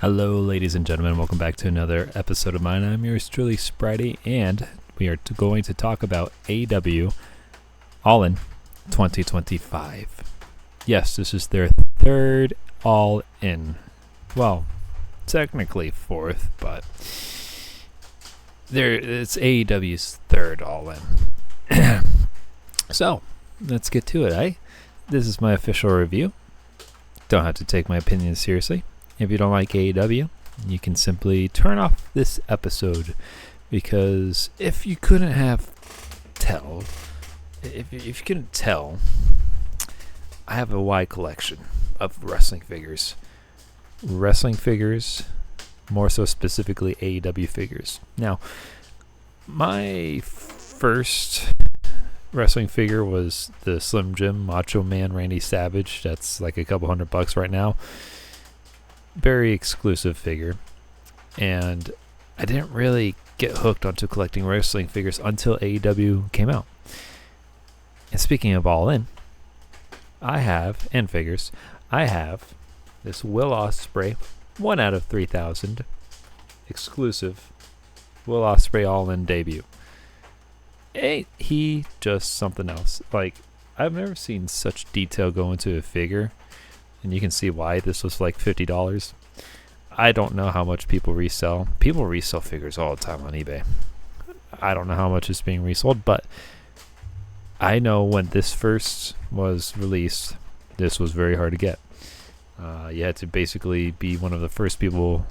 Hello, ladies and gentlemen. Welcome back to another episode of mine. I'm yours truly, Sprite, and we are going to talk about AEW All In 2025. Yes, this is their third All In. Well, technically fourth, but it's AEW's third All In. So, let's get to it, eh? This is my official review. Don't have to take my opinion seriously. If you don't like AEW, you can simply turn off this episode, because if you couldn't tell, I have a wide collection of wrestling figures. More so specifically AEW figures. Now, my first wrestling figure was the Slim Jim Macho Man Randy Savage. That's like a couple $100 right now. Very exclusive figure, and I didn't really get hooked onto collecting wrestling figures until AEW came out. And speaking of All In, I have this Will Ospreay 1 out of 3,000 exclusive Will Ospreay All In debut. Ain't he just something else? Like, I've never seen such detail go into a figure. And you can see why this was like $50. I don't know how much people resell. People resell figures all the time on eBay. I don't know how much is being resold, but I know when this first was released, this was very hard to get. You had to basically be one of the first people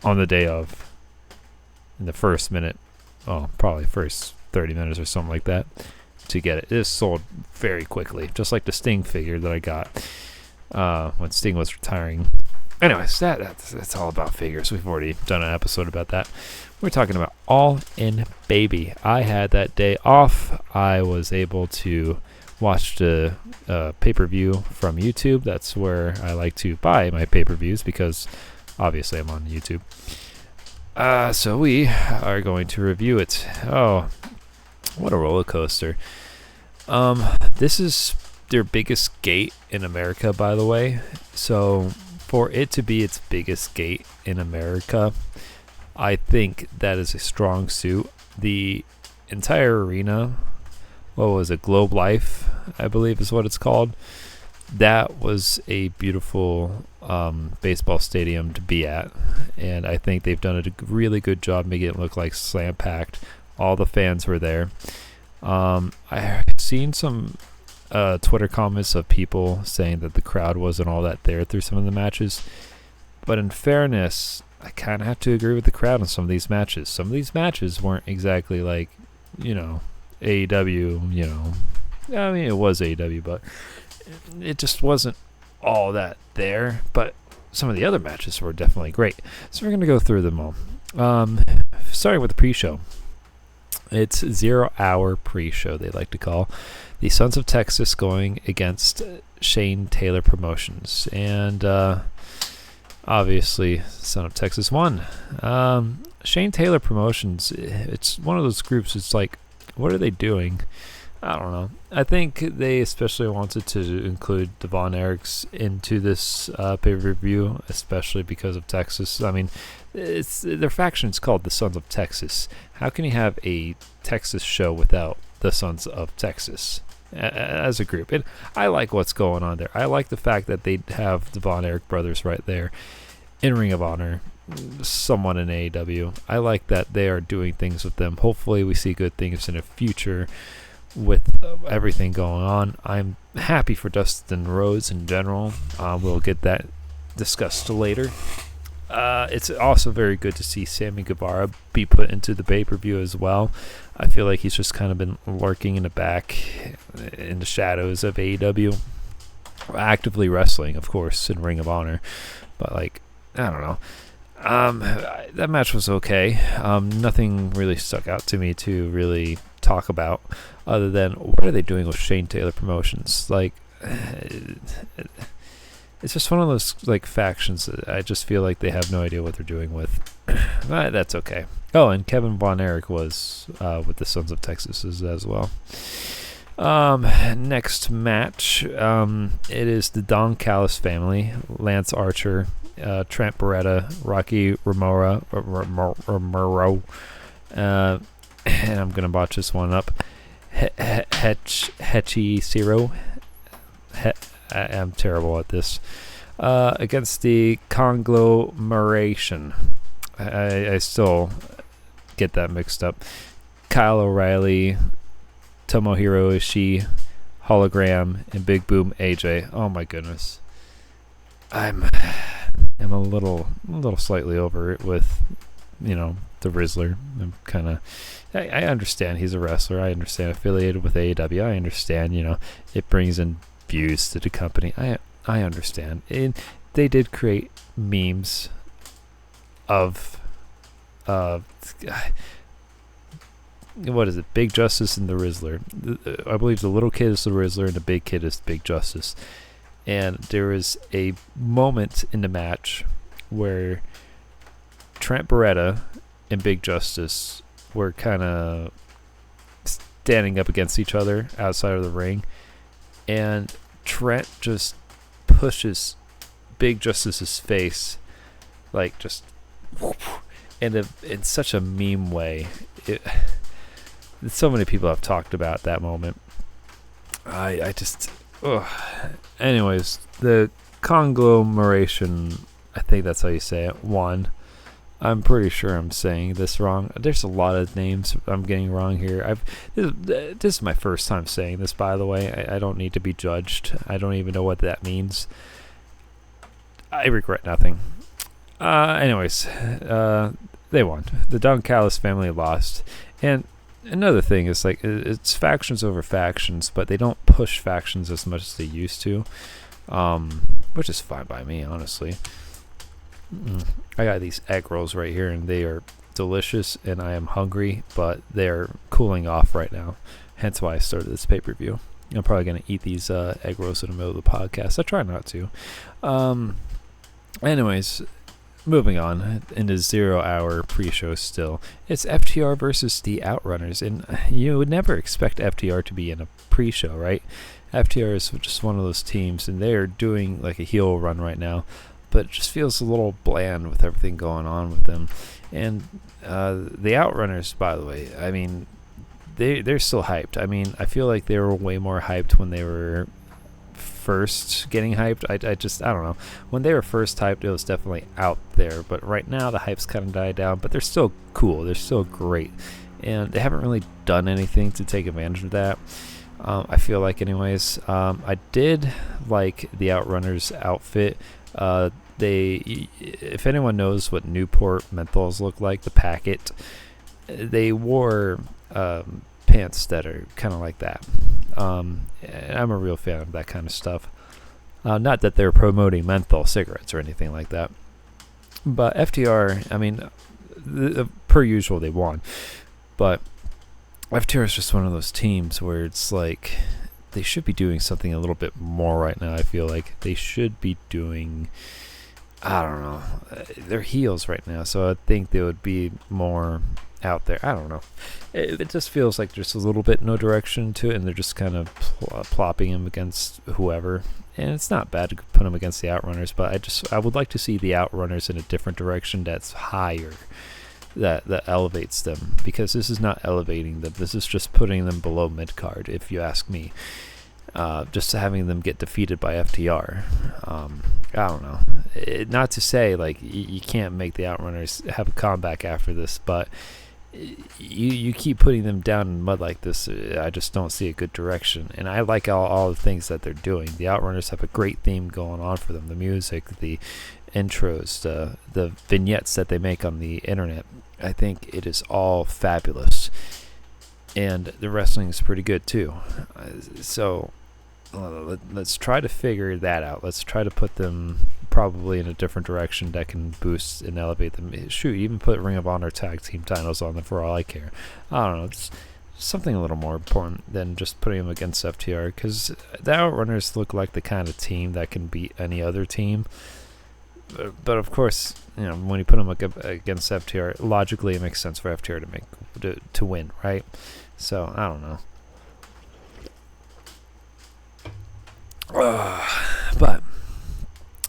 on the day of, in the first minute, probably first 30 minutes or something like that, to get it. It is sold very quickly, just like the Sting figure that I got when Sting was retiring. Anyways, that's all about figures. We've already done an episode about that. We're talking about All In Baby. I had that day off. I was able to watch the pay-per-view from YouTube. That's where I like to buy my pay-per-views, because obviously I'm on YouTube. So we are going to review it. Oh, what a roller coaster. This is their biggest gate in America, by the way. So for it to be its biggest gate in America, I think that is a strong suit. The entire arena, what was it, Globe Life, I believe is what it's called. That was a beautiful baseball stadium to be at, and I think they've done a really good job making it look like slam-packed. All the fans were there. I've seen some Twitter comments of people saying that the crowd wasn't all that there through some of the matches, but in fairness, I kind of have to agree with the crowd on some of these matches. Some of these matches weren't exactly like, AEW, I mean, it was AEW, but it just wasn't all that there. But some of the other matches were definitely great, so we're going to go through them all. Starting with the pre-show. It's 0 hour pre-show, they like to call. The Sons of Texas going against Shane Taylor Promotions. And obviously, Son of Texas won. Shane Taylor Promotions, it's one of those groups, it's like, what are they doing? I don't know. I think they especially wanted to include Devon Eriks into this pay-per-view, especially because of Texas. I mean, their faction's called the Sons of Texas. How can you have a Texas show without the Sons of Texas as a group? And I like what's going on there. I like the fact that they have the Von Erich brothers right there in Ring of Honor, someone in AEW. I like that they are doing things with them. Hopefully we see good things in the future with everything going on. I'm happy for Dustin Rhodes in general. We'll get that discussed later. It's also very good to see Sammy Guevara be put into the pay-per-view as well. I feel like he's just kind of been lurking in the back, in the shadows of AEW, actively wrestling, of course, in Ring of Honor. But I don't know. That match was okay. Nothing really stuck out to me to really talk about, other than what are they doing with Shane Taylor Promotions? It's just one of those factions that I just feel like they have no idea what they're doing with. But that's okay. Oh, and Kevin Von Erich was with the Sons of Texas as well. Next match, it is the Don Callis family, Lance Archer Trent Beretta, Rocky Romero, and I'm gonna botch this one up. Hechi Zero. I'm terrible at this. Against the Conglomeration. I still get that mixed up. Kyle O'Reilly, Tomohiro Ishii, Hologram, and Big Boom AJ. Oh my goodness. I'm a little slightly over it with, the Rizzler. I'm kind of, I understand he's a wrestler. I understand affiliated with AEW. I understand, it brings in views to the company. I understand. And they did create memes of, what is it? Big Justice and the Rizzler. I believe the little kid is the Rizzler and the big kid is Big Justice. And there is a moment in the match where Trent Beretta and Big Justice were kind of standing up against each other outside of the ring. And Trent just pushes Big Justice's face, like just in such a meme way. So many people have talked about that moment. I just... Ugh. Anyways, the Conglomeration, I think that's how you say it, won. I'm pretty sure I'm saying this wrong. There's a lot of names I'm getting wrong here. This is my first time saying this, by the way. I don't need to be judged. I don't even know what that means. I regret nothing. Anyways, they won. The Don Callis family lost. And another thing is, like, it's factions over factions, but they don't push factions as much as they used to, which is fine by me, honestly. I got these egg rolls right here, and they are delicious, and I am hungry, but they're cooling off right now, hence why I started this pay-per-view. I'm probably going to eat these egg rolls in the middle of the podcast. I try not to. Anyways, moving on into 0 hour pre-show still. It's FTR versus the Outrunners, and you would never expect FTR to be in a pre-show, right? FTR is just one of those teams, and they're doing like a heel run right now, but it just feels a little bland with everything going on with them. And the Outrunners, by the way, I mean, they're still hyped. I mean, I feel like they were way more hyped when they were first getting hyped. I don't know. When they were first hyped, it was definitely out there, but right now the hype's kind of died down, but they're still cool. They're still great, and they haven't really done anything to take advantage of that. I feel like, anyways. I did like the Outrunners outfit. If anyone knows what Newport menthols look like, the packet, they wore pants that are kind of like that. And I'm a real fan of that kind of stuff. Not that they're promoting menthol cigarettes or anything like that. But FTR, I mean, per usual, they won. But FTR is just one of those teams where it's like they should be doing something a little bit more right now. I feel like they should be doing, I don't know, they're heels right now, so I think they would be more out there. I don't know. It just feels like there's a little bit no direction to it, and they're just kind of plopping him against whoever. And it's not bad to put them against the Outrunners, but I would like to see the Outrunners in a different direction that's higher, that elevates them, because this is not elevating them. This is just putting them below mid-card, if you ask me. Just having them get defeated by FTR. I don't know. Not to say, like, you can't make the Outrunners have a comeback after this, but you keep putting them down in mud like this, I just don't see a good direction. And I like all the things that they're doing. The Outrunners have a great theme going on for them. The music, the intros, the vignettes that they make on the internet. I think it is all fabulous. And the wrestling is pretty good too. So let's try to figure that out. Let's try to put them probably in a different direction that can boost and elevate them. Shoot, even put Ring of Honor tag team titles on them for all I care. I don't know. It's something a little more important than just putting them against FTR, because the Outrunners look like the kind of team that can beat any other team. But of course, when you put them against FTR, logically it makes sense for FTR to win, right? So I don't know. But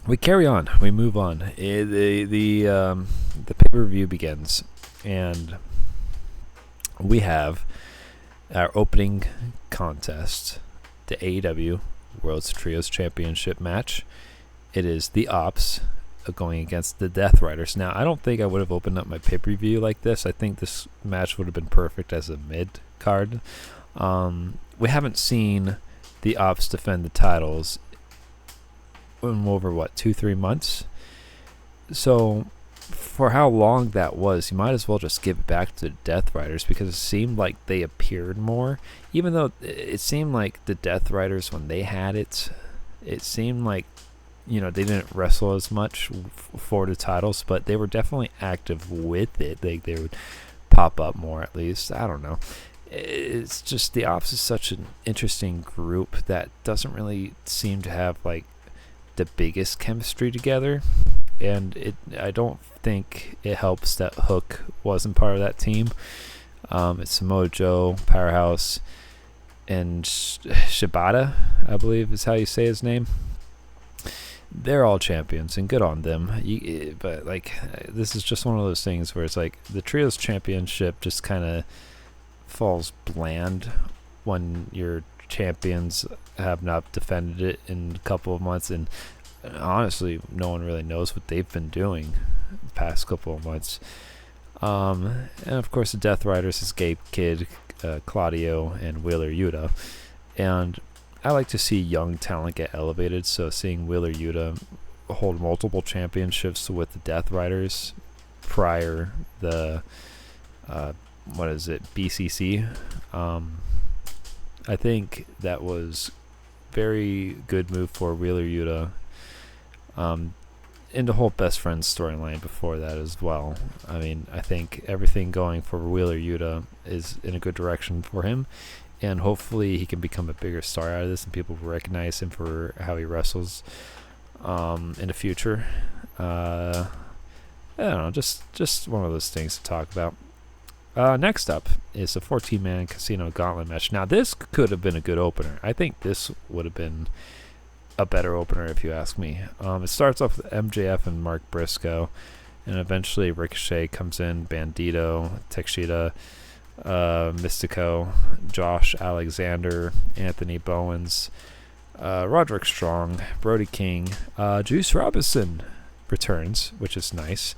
we carry on. We move on. The pay-per-view begins, and we have our opening contest, the AEW World's Trios Championship match. It is the Ops going against the Death Riders. Now, I don't think I would have opened up my pay-per-view like this. I think this match would have been perfect as a mid-card. We haven't seen the Ops defend the titles in over, 2-3 months? So, for how long that was, you might as well just give it back to the Death Riders, because it seemed like they appeared more. Even though it seemed like the Death Riders, when they had it seemed like, they didn't wrestle as much for the titles, but they were definitely active with it. They would pop up more, at least. I don't know. It's just the Ops is such an interesting group that doesn't really seem to have like the biggest chemistry together, and I don't think it helps that Hook wasn't part of that team. It's Samoa Joe, Powerhouse, and Shibata, I believe is how you say his name. They're all champions, and good on them. But this is just one of those things where it's like the Trios Championship just kind of falls bland when your champions have not defended it in a couple of months, and honestly, no one really knows what they've been doing the past couple of months. And of course, the Death Riders is Gabe Kidd, Claudio, and Wheeler Yuta. And I like to see young talent get elevated, so seeing Wheeler Yuta hold multiple championships with the Death Riders prior the BCC. I think that was very good move for Wheeler Yuta. And the whole best friends storyline before that as well. I mean, I think everything going for Wheeler Yuta is in a good direction for him, and hopefully he can become a bigger star out of this, and people will recognize him for how he wrestles in the future. I don't know, just one of those things to talk about. Next up is a 14-man casino gauntlet match. Now, this could have been a good opener. I think this would have been a better opener, if you ask me. It starts off with MJF and Mark Briscoe, and eventually Ricochet comes in, Bandito, Takeshita, Mystico, Josh Alexander, Anthony Bowens, Roderick Strong, Brody King, Juice Robinson returns, which is nice.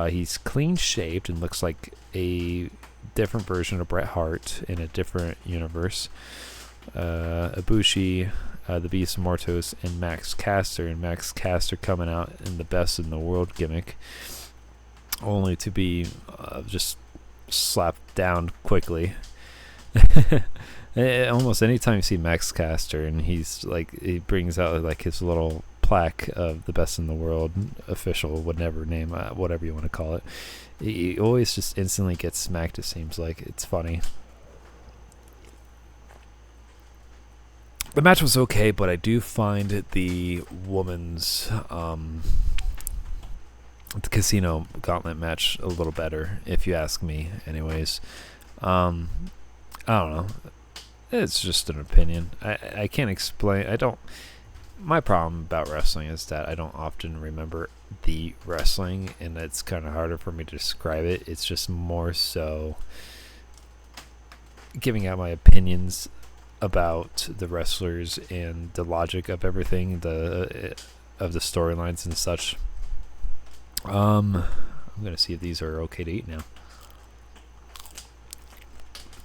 He's clean shaved and looks like a different version of Bret Hart in a different universe. Ibushi, the Beast Mortos, and Max Caster. And Max Caster coming out in the best in the world gimmick, only to be just slapped down quickly. Almost anytime you see Max Caster, and he brings out like his little plaque of the best in the world official, whatever name, whatever you want to call it, he always just instantly gets smacked. It seems like it's funny. The match was okay, but I do find the women's the casino gauntlet match a little better, if you ask me. Anyways, I don't know. It's just an opinion. I can't explain. My problem about wrestling is that I don't often remember the wrestling, and it's kind of harder for me to describe it. It's just more so giving out my opinions about the wrestlers and the logic of everything, of the storylines and such. I'm gonna see if these are okay to eat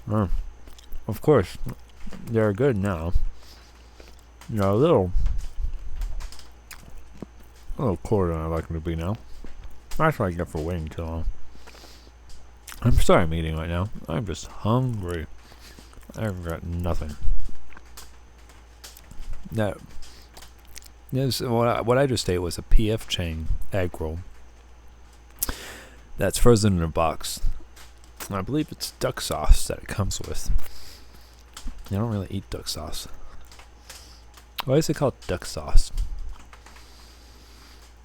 now. Of course, they're good now. They're a little colder than I like them to be now. That's what I get for waiting too long. I'm sorry I'm eating right now. I'm just hungry. I've got nothing. What I just ate was a PF Chang egg roll that's frozen in a box. I believe it's duck sauce that it comes with. I don't really eat duck sauce. Why is it called duck sauce?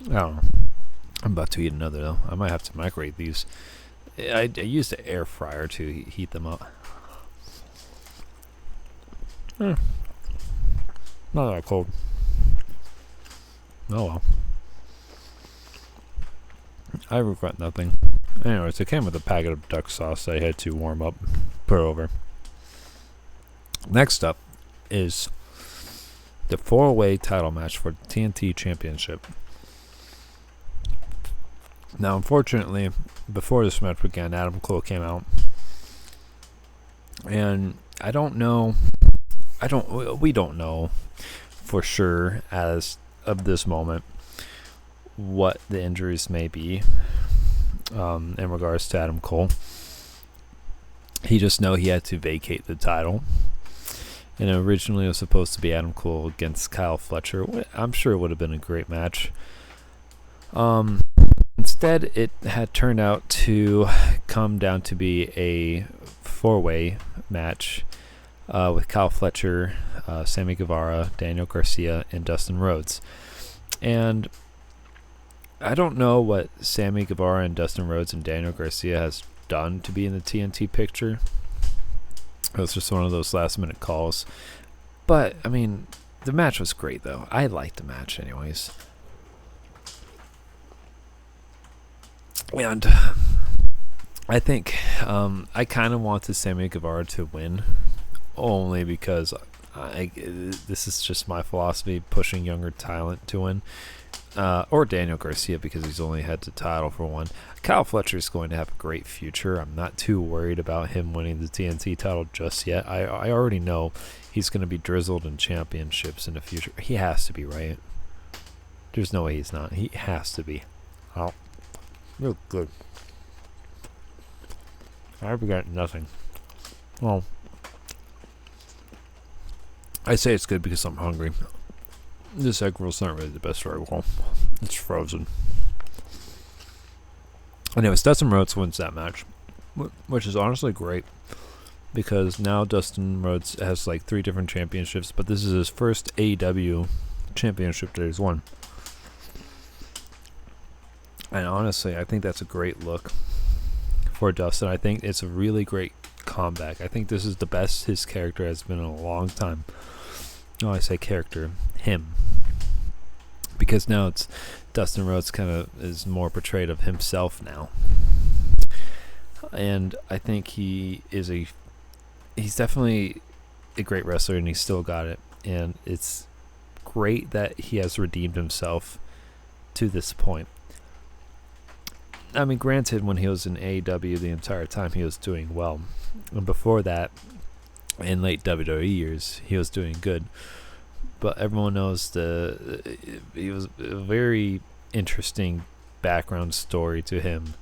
I don't know. I'm about to eat another though. I might have to microwave these. I used the air fryer to heat them up. Not that cold. Oh well. I regret nothing. Anyways, it came with a packet of duck sauce I had to warm up, put over. Next up is the 4-way title match for the TNT Championship. Now, unfortunately, before this match began, Adam Cole came out. And we don't know for sure as of this moment what the injuries may be in regards to Adam Cole. He just know he had to vacate the title. And originally it was supposed to be Adam Cole against Kyle Fletcher. I'm sure it would have been a great match. Instead, it had turned out to come down to be a 4-way match with Kyle Fletcher, Sammy Guevara, Daniel Garcia, and Dustin Rhodes. And I don't know what Sammy Guevara and Dustin Rhodes and Daniel Garcia has done to be in the TNT picture. It was just one of those last-minute calls. But, I mean, the match was great, though. I liked the match anyways. And I think I kind of wanted Sammy Guevara to win, only because this is just my philosophy, pushing younger talent to win. Or Daniel Garcia, because he's only had the title for one. Kyle Fletcher is going to have a great future. I'm not too worried about him winning the TNT title just yet. I already know he's going to be drizzled in championships in the future. He has to be, right? There's no way he's not. He has to be. Oh, real good. I regret nothing. Well, I say it's good because I'm hungry. This egg roll's not really the best egg roll. It's frozen. Anyways, Dustin Rhodes wins that match, which is honestly great because now Dustin Rhodes has like 3 different championships, but this is his first AEW championship that he's won. And honestly, I think that's a great look for Dustin. I think it's a really great comeback. I think this is the best his character has been in a long time. Oh, I say character, him. Because now it's Dustin Rhodes kind of is more portrayed of himself now. And I think he's definitely a great wrestler, and he's still got it. And it's great that he has redeemed himself to this point. I mean, granted, when he was in AEW the entire time, he was doing well. And before that, in late WWE years, he was doing good. But everyone knows he was a very interesting background story to him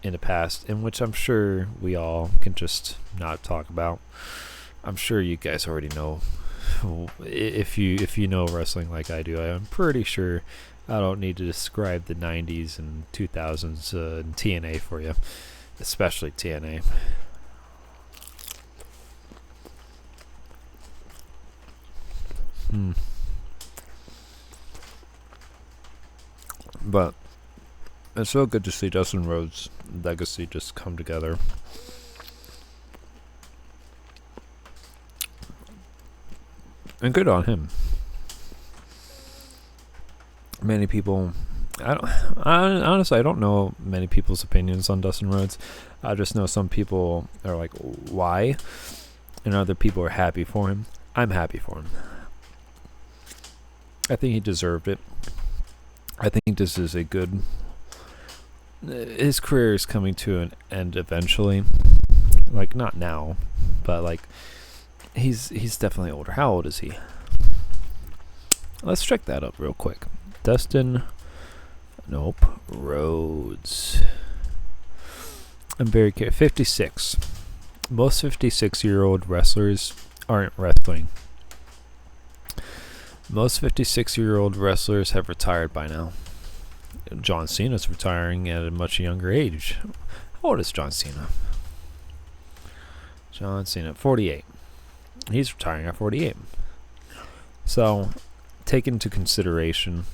in the past, in which I'm sure we all can just not talk about. I'm sure you guys already know. If you know wrestling like I do, I'm pretty sure I don't need to describe the 90s and 2000s in TNA for you, especially TNA. But it's so good to see Dustin Rhodes' legacy just come together. And good on him. Many people, honestly, I don't know many people's opinions on Dustin Rhodes. I just know some people are like, why? And other people are happy for him. I'm happy for him. I think he deserved it. I think this is a good... His career is coming to an end eventually. Like, not now, but like, he's definitely older. How old is he? Let's check that up real quick. Dustin... Nope. Rhodes. I'm very curious. 56. Most 56-year-old wrestlers aren't wrestling. Most 56-year-old wrestlers have retired by now. John Cena's retiring at a much younger age. How old is John Cena? John Cena, 48. He's retiring at 48. So, take into consideration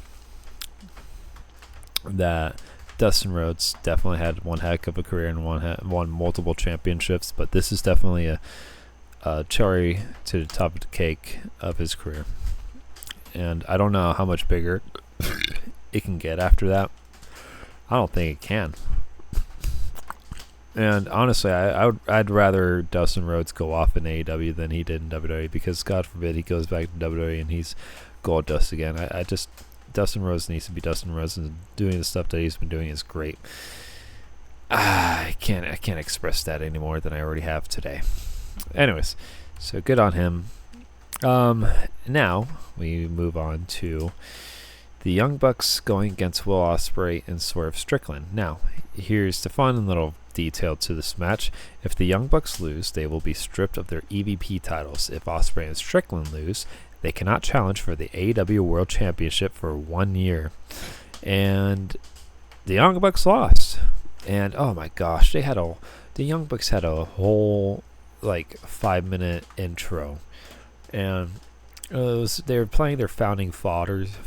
that Dustin Rhodes definitely had one heck of a career and won multiple championships, but this is definitely a cherry to the top of the cake of his career. And I don't know how much bigger it can get after that. I don't think it can. And honestly, I'd rather Dustin Rhodes go off in AEW than he did in WWE, because God forbid he goes back to WWE and he's gold dust again. I just Dustin Rhodes needs to be Dustin Rhodes, and doing the stuff that he's been doing is great. I can't express that any more than I already have today. Anyways, so good on him. Now we move on to the Young Bucks going against Will Ospreay and Swerve Strickland. Now, here's the fun little detail to this match. If the Young Bucks lose, they will be stripped of their EVP titles. If Ospreay and Strickland lose, they cannot challenge for the AEW World Championship for 1 year. And the Young Bucks lost. And oh my gosh, the Young Bucks had a whole 5-minute intro, and they were playing their founding fathers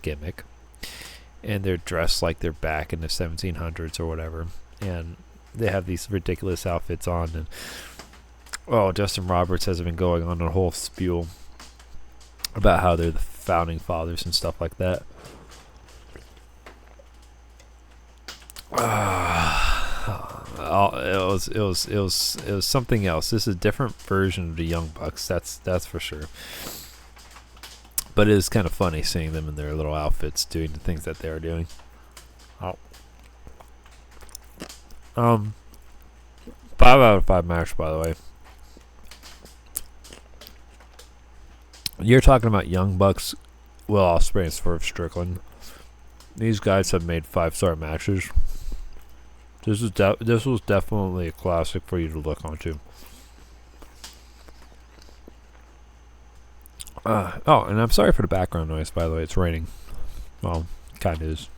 gimmick, and they're dressed like they're back in the 1700s or whatever, and they have these ridiculous outfits on, and Justin Roberts has been going on a whole spiel about how they're the founding fathers and stuff like that. It was something else. This is a different version of the Young Bucks, that's for sure. But it is kind of funny seeing them in their little outfits doing the things that they're doing. 5 out of 5 match, by the way. You're talking about Young Bucks, Will Ospreay, and Swerve Strickland. These guys have made 5-star matches. This was definitely a classic for you to look onto. And I'm sorry for the background noise, by the way. It's raining. Well, kind of is.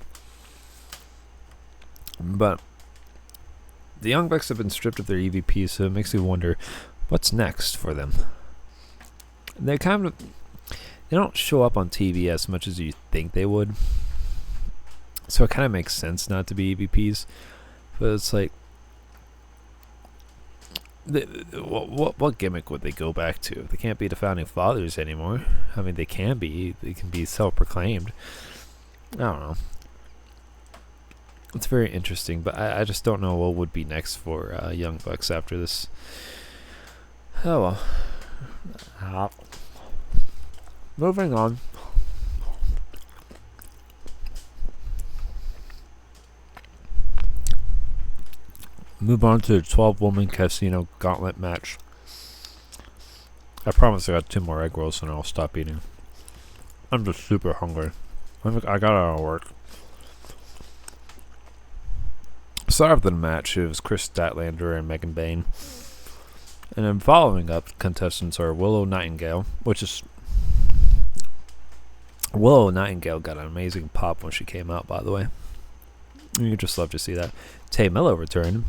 But the Young Bucks have been stripped of their EVPs, so it makes me wonder what's next for them. They don't show up on TV as much as you think they would. So it kind of makes sense not to be EVPs. But it's like, what gimmick would they go back to? They can't be the founding fathers anymore. I mean, they can be. They can be self-proclaimed. I don't know. It's very interesting, but I just don't know what would be next for Young Bucks after this. Oh well. Moving on. Move on to the 12-woman casino gauntlet match. I promise I got 2 more egg rolls and I'll stop eating. I'm just super hungry. I got out of work. Start off the match, it was Chris Statlander and Megan Bayne. And then following up, contestants are Willow Nightingale, Willow Nightingale got an amazing pop when she came out, by the way. You just love to see that. Tay Miller returned.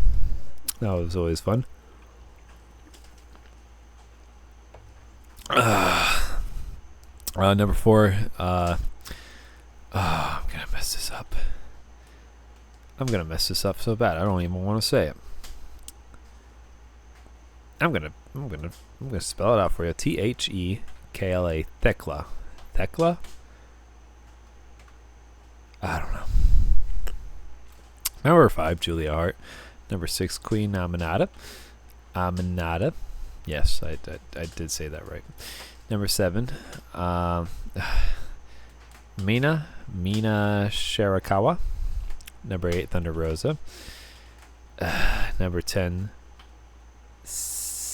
That was always fun. Number 4. I'm gonna mess this up. I'm gonna mess this up so bad I don't even want to say it. I'm gonna spell it out for you. Thekla. Thekla. Thekla? I don't know. Number 5, Julia Hart. Number 6, Queen Aminata. Yes, I did say that right. Number 7, Mina Shirakawa. Number 8, Thunder Rosa. Number 10, Suri.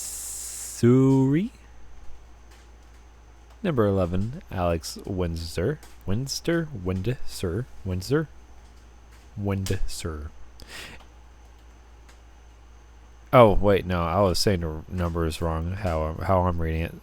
Number 11, Alex Windsor. Oh wait, no, I was saying the number is wrong. How I'm reading it.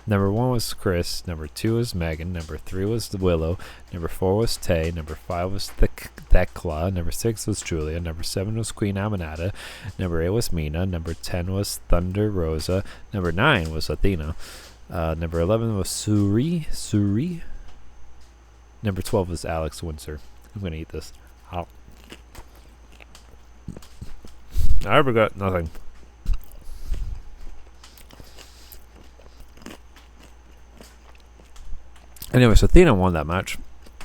Number 1 was Chris. Number 2 was Megan. Number 3 was Willow. Number 4 was Tay. Number 5 was Thekla. Number 6 was Julia. Number 7 was Queen Aminata. Number 8 was Mina. Number 10 was Thunder Rosa. Number 9 was Athena. Number 11 was Suri. Number 12 was Alex Windsor. I'm gonna eat this. Ow. I regret nothing. Anyways, Athena won that match,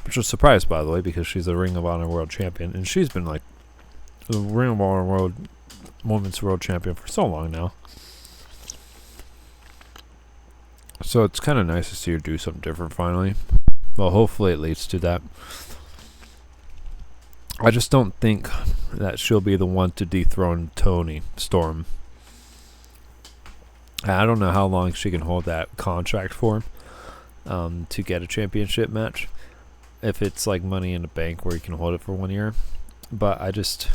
which was a surprise, by the way, because she's a Ring of Honor World Champion, and she's been like the Ring of Honor Women's World Champion for so long now. So it's kind of nice to see her do something different finally. Well, hopefully it leads to that. I just don't think that she'll be the one to dethrone Toni Storm. I don't know how long she can hold that contract for to get a championship match. If it's like Money in the Bank where you can hold it for 1 year. But I just,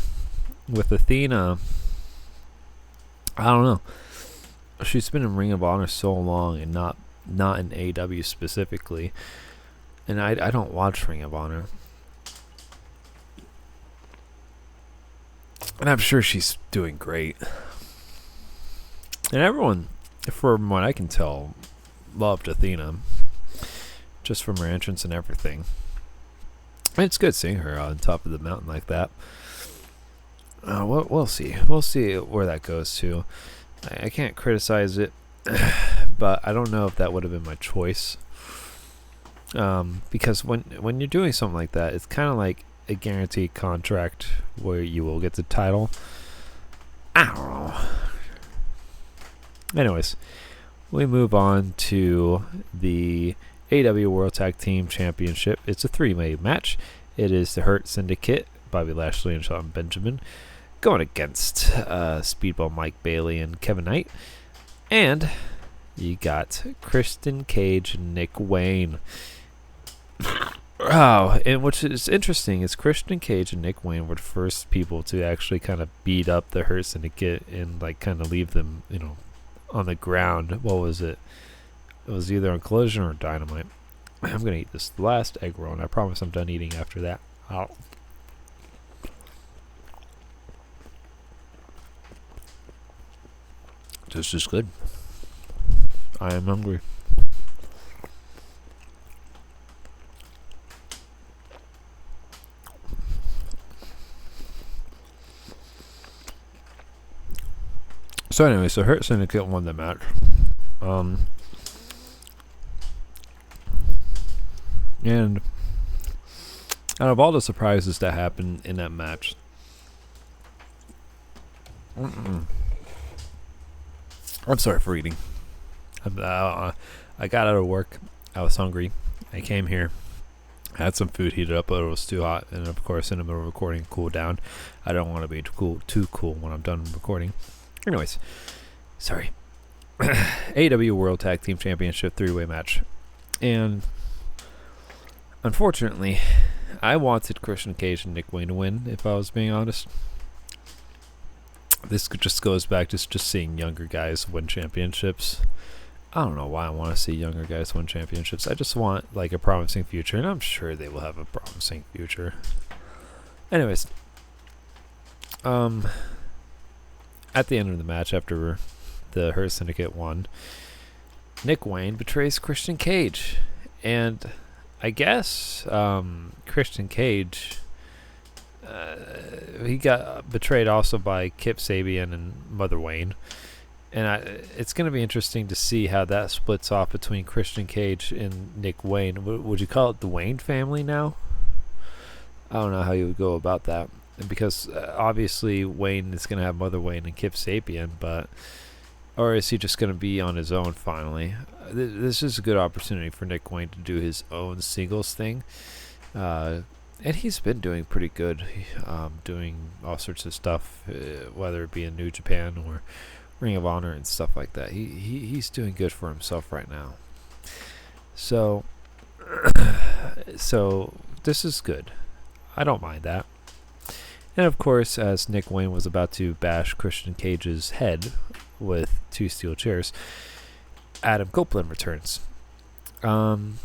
with Athena, I don't know. She's been in Ring of Honor so long and not in AEW specifically. And I don't watch Ring of Honor. And I'm sure she's doing great. And everyone, from what I can tell, loved Athena. Just from her entrance and everything. And it's good seeing her on top of the mountain like that. We'll see. We'll see where that goes to. I can't criticize it, but I don't know if that would have been my choice. Because when you're doing something like that, it's kind of like a guaranteed contract where you will get the title. I don't know. Anyways, we move on to the AEW World Tag Team Championship. It's a 3-way match. It is the Hurt Syndicate, Bobby Lashley and Shelton Benjamin, going against Speedball Mike Bailey and Kevin Knight. And you got Christian Cage and Nick Wayne. Oh, and which is interesting is Christian Cage and Nick Wayne were the first people to actually kind of beat up the Hurt Syndicate and like kind of leave them, on the ground. What was it? It was either on Collision or Dynamite. I'm going to eat this last egg roll, and I promise I'm done eating after that. Ow. This is good. I am hungry. So anyway, Hurt Syndicate won the match. And out of all the surprises that happened in that match, I'm sorry for eating. I got out of work. I was hungry. I came here. I had some food heated up, but it was too hot. And of course, in the middle of recording, cool down. I don't want to be too cool when I'm done recording. Anyways, sorry. AEW World Tag Team Championship 3-way match. And unfortunately, I wanted Christian Cage and Nick Wayne to win, if I was being honest. This just goes back to just seeing younger guys win championships. I don't know why I want to see younger guys win championships. I just want like a promising future, and I'm sure they will have a promising future. Anyways, at the end of the match, after the Hurt Syndicate won, Nick Wayne betrays Christian Cage, and I guess Christian Cage, he got betrayed also by Kip Sabian and Mother Wayne. And it's going to be interesting to see how that splits off between Christian Cage and Nick Wayne. Would you call it the Wayne family now? I don't know how you would go about that. Because obviously Wayne is going to have Mother Wayne and Kip Sabian, or is he just going to be on his own finally? This is a good opportunity for Nick Wayne to do his own singles thing. And he's been doing pretty good, doing all sorts of stuff, whether it be in New Japan or Ring of Honor and stuff like that. He's doing good for himself right now. So this is good. I don't mind that. And of course, as Nick Wayne was about to bash Christian Cage's head with 2 steel chairs, Adam Copeland returns. And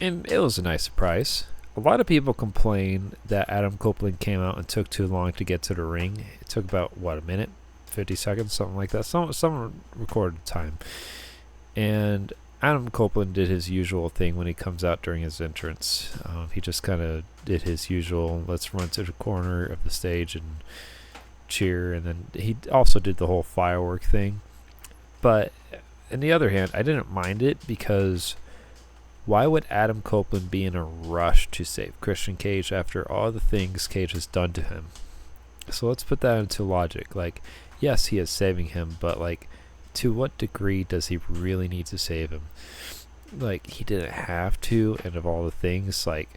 it was a nice surprise. A lot of people complain that Adam Copeland came out and took too long to get to the ring. It took about, a minute? 50 seconds, something like that. Some recorded time. And Adam Copeland did his usual thing when he comes out during his entrance. He just kind of did his usual, let's run to the corner of the stage and cheer. And then he also did the whole firework thing. But on the other hand, I didn't mind it because Why would Adam Copeland be in a rush to save Christian Cage after all the things Cage has done to him? So let's put that into logic. Like, yes, he is saving him, but like, to what degree does he really need to save him? Like, he didn't have to, and of all the things, like,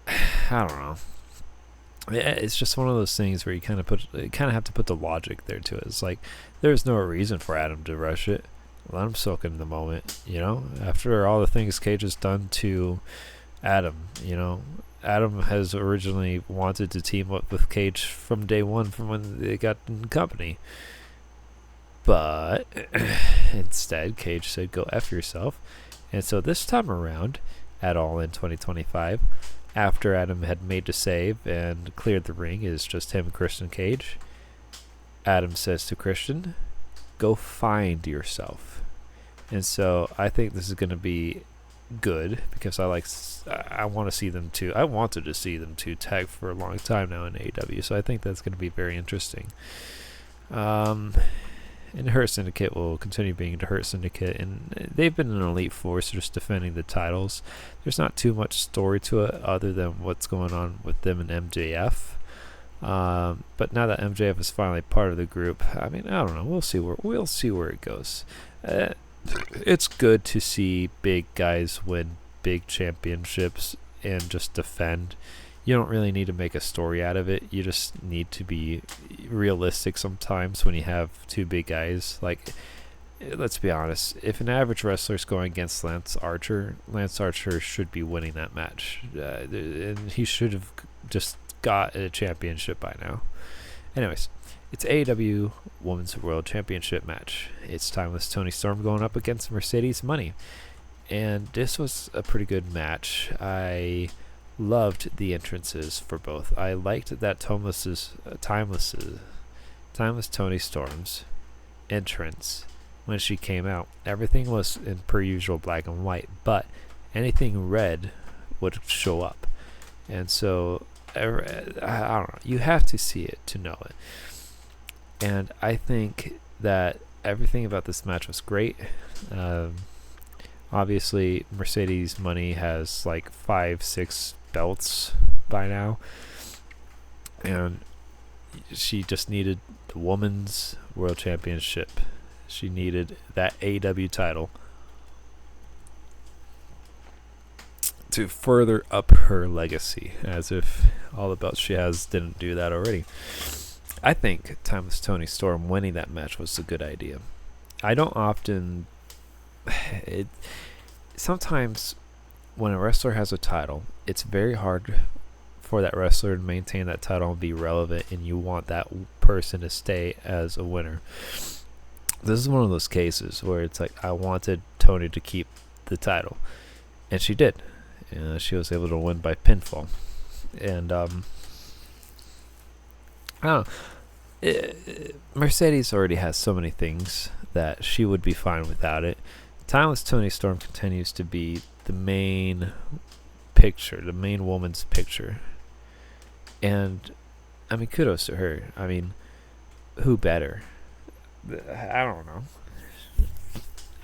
I don't know. It's just one of those things where you kind of have to put the logic there to it. It's like, there's no reason for Adam to rush it. Let him soak in the moment, after all the things Cage has done to Adam. Adam has originally wanted to team up with Cage from day one, from when they got in the company, but instead Cage said, go F yourself. And so this time around at All In 2025, after Adam had made the save and cleared the ring, is just him and Christian Cage. Adam says to Christian, go find yourself. And so I think this is going to be good, because I want to see them two. I wanted to see them two tag for a long time now in AEW, so I think that's going to be very interesting. And Hurt Syndicate will continue being the Hurt Syndicate, and they've been an elite force just defending the titles. There's not too much story to it other than what's going on with them and MJF. But now that MJF is finally part of the group, I mean, I don't know. We'll see where it goes. It's good to see big guys win big championships and just defend. You don't really need to make a story out of it. You just need to be realistic sometimes when you have two big guys. Like, let's be honest. If an average wrestler is going against Lance Archer should be winning that match. And he should have just got a championship by now. Anyways, it's AEW Women's World Championship match. It's Timeless Toni Storm going up against Mercedes Money. And this was a pretty good match. I loved the entrances for both. I liked that Timeless Toni Storm's entrance when she came out. Everything was in per usual black and white, but anything red would show up. And so, I don't know, you have to see it to know it. And I think that everything about this match was great. Obviously, Mercedes Money has like 5-6 belts by now, and she just needed the Women's World Championship. She needed that AEW title to further up her legacy, as if all the belts she has didn't do that already. I think Timeless Toni Storm winning that match was a good idea. I don't often... Sometimes when a wrestler has a title, it's very hard for that wrestler to maintain that title and be relevant, and you want that person to stay as a winner. This is one of those cases where it's like, I wanted Toni to keep the title, and she did. She was able to win by pinfall. And I don't know. Mercedes already has so many things that she would be fine without it. Timeless Toni Storm continues to be the main picture, the main woman's picture. And, I mean, kudos to her. I mean, who better? I don't know.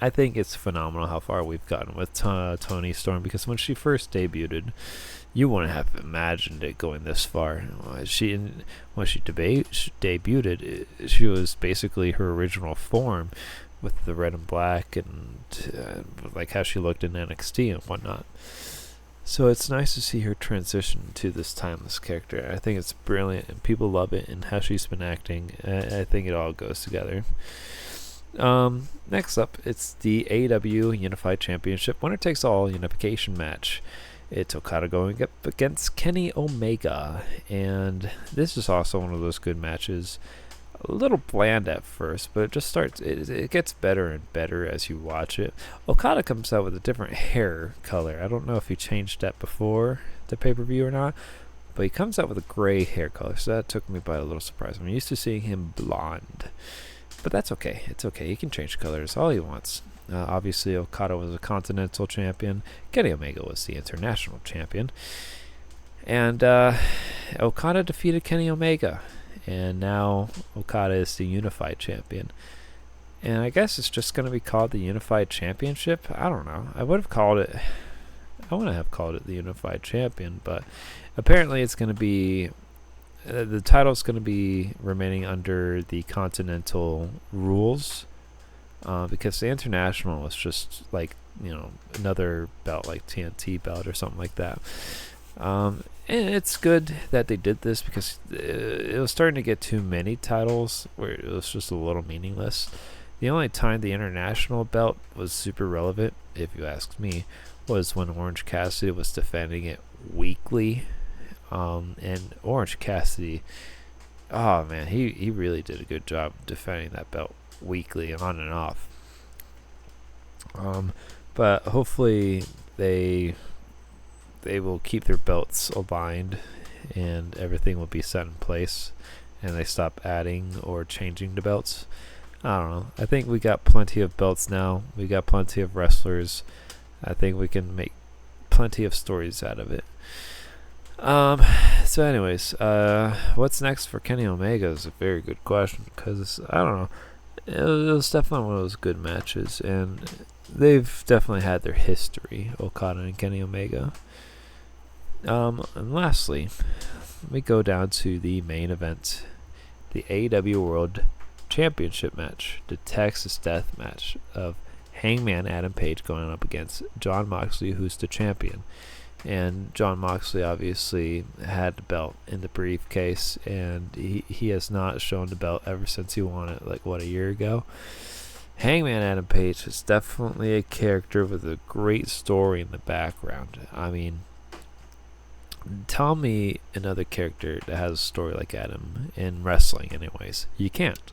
I think it's phenomenal how far we've gotten with Toni Storm, because when she first debuted, you wouldn't have imagined it going this far. When she debuted, she was basically her original form, with the red and black, and like how she looked in NXT and whatnot. So it's nice to see her transition to this timeless character. I think it's brilliant, and people love it, and how she's been acting. I think it all goes together. Next up, it's the AEW Unified Championship Winner Takes All Unification match. It's Okada going up against Kenny Omega, and this is also one of those good matches. A little bland at first, but it just starts. It gets better and better as you watch it. Okada comes out with a different hair color. I don't know if he changed that before the pay-per-view or not, but he comes out with a gray hair color, so that took me by a little surprise. I'm used to seeing him blonde, but that's okay. It's okay. He can change colors all he wants. Obviously, Okada was a Continental Champion. Kenny Omega was the International Champion. And Okada defeated Kenny Omega. And now Okada is the Unified Champion. And I guess it's just going to be called the Unified Championship. I don't know. I wouldn't have called it the Unified Champion, but apparently it's going to be the title's going to be remaining under the Continental rules, because the International was just like, another belt like TNT belt or something like that. And it's good that they did this, because it was starting to get too many titles where it was just a little meaningless. The only time the International belt was super relevant, if you ask me, was when Orange Cassidy was defending it weekly. And Orange Cassidy, oh man, he really did a good job defending that belt weekly, on and off. But hopefully they will keep their belts aligned, and everything will be set in place, and they stop adding or changing the belts. I don't know. I think we got plenty of belts now. We got plenty of wrestlers. I think we can make plenty of stories out of it. So anyways, what's next for Kenny Omega is a very good question, because I don't know. It was definitely one of those good matches, and they've definitely had their history, Okada and Kenny Omega. And lastly, we go down to the main event, the AEW World Championship match, the Texas Death Match of Hangman Adam Page going up against Jon Moxley, who's the champion. And Jon Moxley obviously had the belt in the briefcase, and he has not shown the belt ever since he won it, a year ago. Hangman Adam Page is definitely a character with a great story in the background. I mean, tell me another character that has a story like Adam in wrestling anyways. You can't.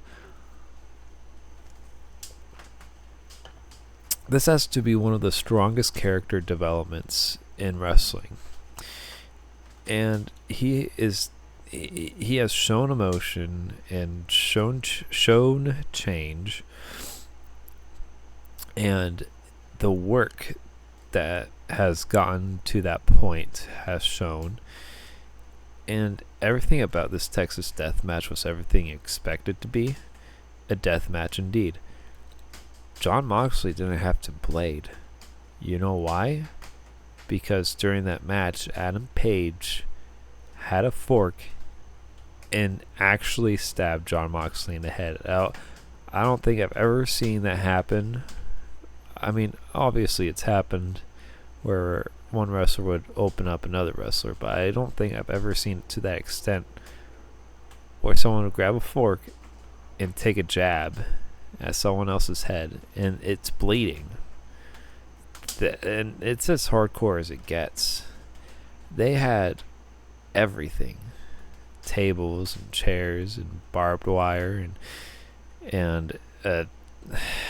This has to be one of the strongest character developments in wrestling. And he has shown emotion and shown change, and the work that has gotten to that point has shown. And everything about this Texas death match was everything you expected to be. A death match indeed. Jon Moxley didn't have to blade. You know why? Because during that match, Adam Page had a fork and actually stabbed Jon Moxley in the head. I don't think I've ever seen that happen. I mean, obviously it's happened where one wrestler would open up another wrestler, but I don't think I've ever seen it to that extent, where someone would grab a fork and take a jab at someone else's head, and it's bleeding. And it's as hardcore as it gets. They had everything. Tables and chairs and barbed wire and I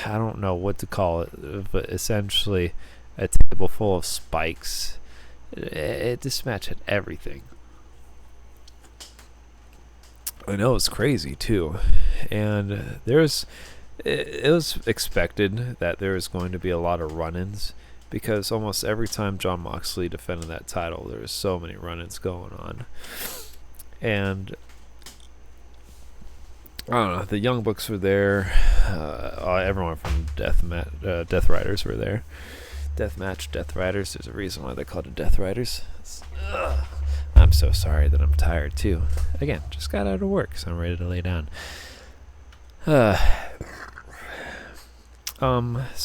don't know what to call it, but essentially a table full of spikes. This match had everything. I know, it's crazy too. And it was expected that there was going to be a lot of run-ins, because almost every time Jon Moxley defended that title, there was so many run-ins going on. And I don't know, the Young Bucks were there. Everyone from Death Riders were there. Death Riders. There's a reason why they're called the Death Riders. I'm so sorry that I'm tired too. Again, just got out of work, so I'm ready to lay down. So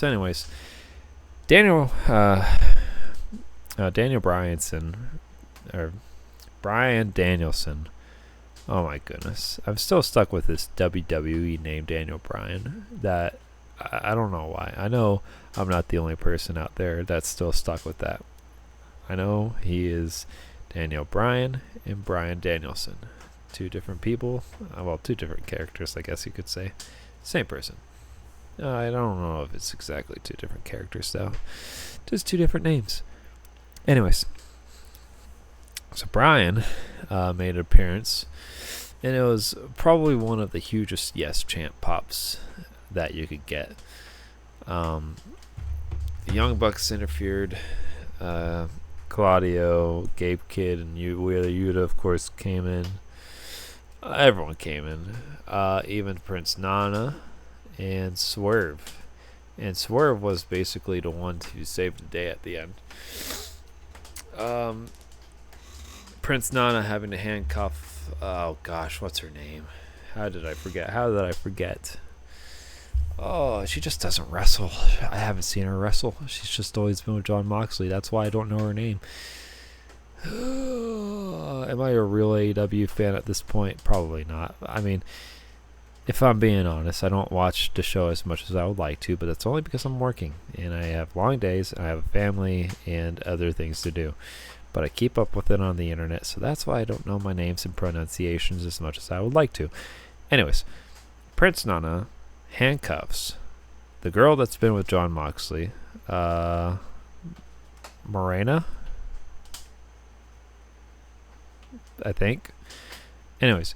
anyways, Daniel Bryan Danielson. Oh my goodness, I'm still stuck with this WWE name, Daniel Bryan. That I don't know why. I know I'm not the only person out there that's still stuck with that. I know he is Daniel Bryan and Bryan Danielson. Two different people. Well, two different characters, I guess you could say. Same person. I don't know if it's exactly two different characters, though. Just two different names. Anyways. So Bryan made an appearance, and it was probably one of the hugest Yes chant pops that you could get. The Young Bucks interfered. Claudio, Gabe Kidd, and Wheeler Yuta, of course, came in. Everyone came in. Even Prince Nana and Swerve. And Swerve was basically the one to save the day at the end. Prince Nana having to handcuff, oh gosh, what's her name? How did I forget? Oh, she just doesn't wrestle. I haven't seen her wrestle. She's just always been with Jon Moxley. That's why I don't know her name. Am I a real AEW fan at this point? Probably not. I mean, if I'm being honest, I don't watch the show as much as I would like to, but that's only because I'm working and I have long days and I have a family and other things to do. But I keep up with it on the internet, so that's why I don't know my names and pronunciations as much as I would like to. Anyways, Prince Nana handcuffs the girl that's been with Jon Moxley, Morena, I think. Anyways,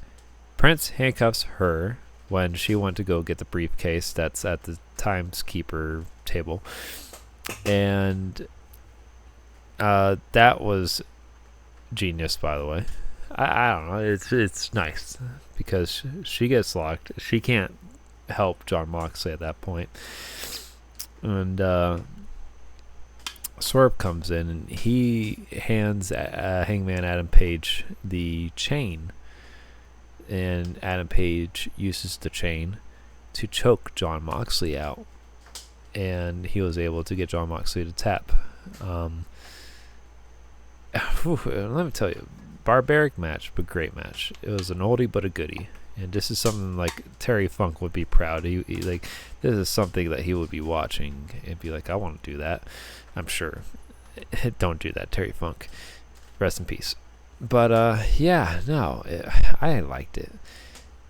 Prince handcuffs her when she went to go get the briefcase that's at the timekeeper table. And that was genius, by the way. I don't know. It's nice because she gets locked. She can't help Jon Moxley at that point. And Swerve comes in and he hands Hangman Adam Page the chain. And Adam Page uses the chain to choke Jon Moxley out. And he was able to get Jon Moxley to tap. Let me tell you, barbaric match, but great match. It was an oldie but a goodie. And this is something like Terry Funk would be proud. He like, this is something that he would be watching and be like, I want to do that. I'm sure. Don't do that, Terry Funk. Rest in peace. But yeah, no, I liked it.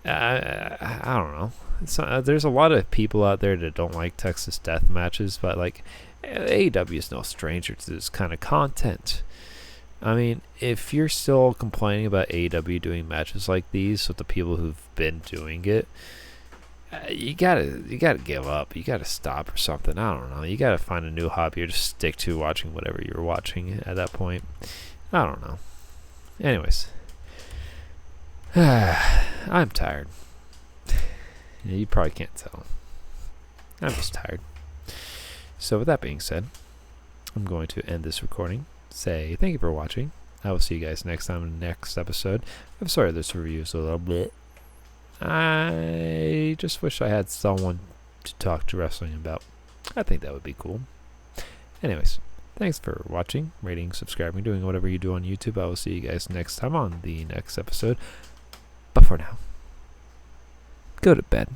I don't know. There's a lot of people out there that don't like Texas death matches, but like AEW is no stranger to this kind of content. I mean, if you're still complaining about AEW doing matches like these with the people who've been doing it, you gotta give up. You gotta stop or something. I don't know. You gotta find a new hobby or just stick to watching whatever you're watching at that point. I don't know. Anyways, I'm tired. You probably can't tell. I'm just tired. So with that being said, I'm going to end this recording. Say thank you for watching. I will see you guys next time in the next episode. I'm sorry this review is a little bit. I just wish I had someone to talk to wrestling about. I think that would be cool. Anyways, thanks for watching, rating, subscribing, doing whatever you do on YouTube. I will see you guys next time on the next episode. But for now, go to bed.